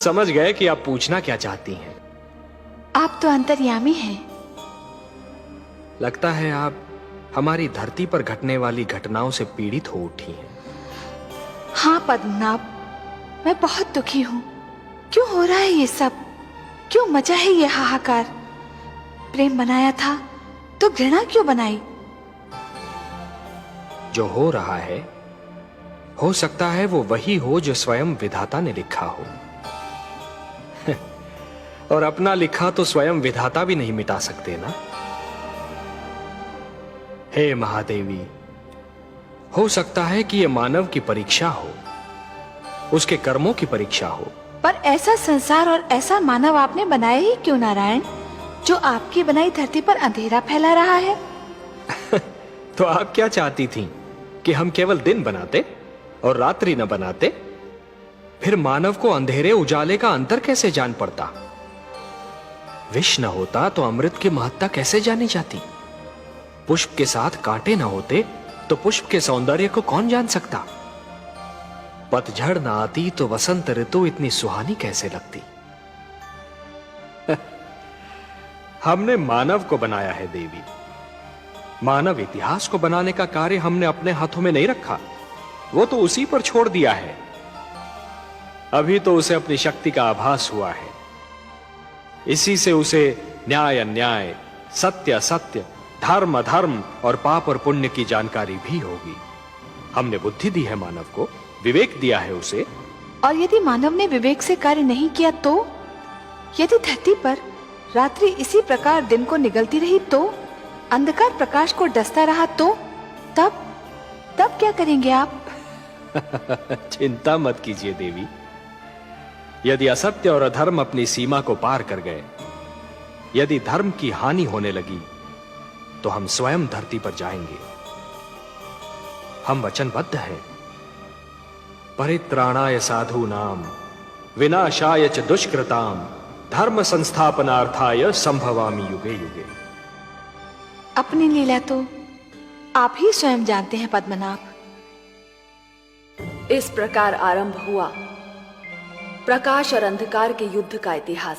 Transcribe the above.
समझ गए कि आप पूछना क्या चाहती हैं। आप तो अंतर्यामी हैं। लगता है आप हमारी धरती पर घटने वाली घटनाओं से पीड़ित हो उठी हैं। हाँ पद्मनाभ, मैं बहुत दुखी हूँ। क्यों हो रहा है ये सब? क्यों मचा है ये हाहाकार? प्रेम बनाया था तो घृणा क्यों बनाई? जो हो रहा है, हो सकता है वो वही हो जो स्वयं विधाता ने लिखा हो। और अपना लिखा तो स्वयं विधाता भी नहीं मिटा सकते ना। हे महादेवी, हो सकता है कि यह मानव की परीक्षा हो, उसके कर्मों की परीक्षा हो। पर ऐसा संसार और ऐसा मानव आपने बनाया ही क्यों नारायण, जो आपकी बनाई धरती पर अंधेरा फैला रहा है? तो आप क्या चाहती थीं कि हम केवल दिन बनाते और रात्रि न बनाते? फिर मानव को अंधेरे उजाले का अंतर कैसे जान पड़ता? विष न होता तो अमृत की महत्ता कैसे जानी जाती? पुष्प के साथ कांटे न होते तो पुष्प के सौंदर्य को कौन जान सकता? पतझड़ न आती तो वसंत ऋतु इतनी सुहानी कैसे लगती? हमने मानव को बनाया है देवी। मानव इतिहास को बनाने का कार्य हमने अपने हाथों में नहीं रखा, वो तो उसी पर छोड़ दिया है। अभी तो उसे अपनी शक्ति का आभास हुआ है। इसी से उसे न्याय अन्याय, सत्य असत्य, धर्म अधर्म और पाप और पुण्य की जानकारी भी होगी। हमने बुद्धि दी है मानव को, विवेक दिया है उसे। और यदि मानव ने विवेक से कार्य नहीं किया तो? यदि धरती पर रात्रि इसी प्रकार दिन को निगलती रही तो? अंधकार प्रकाश को डसता रहा तो? तब क्या करेंगे आप? चिंता मत कीजिए देवी। यदि असत्य और अधर्म अपनी सीमा को पार कर गए, यदि धर्म की हानि होने लगी, तो हम स्वयं धरती पर जाएंगे। हम वचनबद्ध हैं। परित्राणाय साधूनाम विनाशाय च दुष्कृताम धर्म संस्थापनार्थाय संभवामि युगे युगे। अपनी लीला तो आप ही स्वयं जानते हैं पद्मनाभ। इस प्रकार आरंभ हुआ प्रकाश और अंधकार के युद्ध का इतिहास।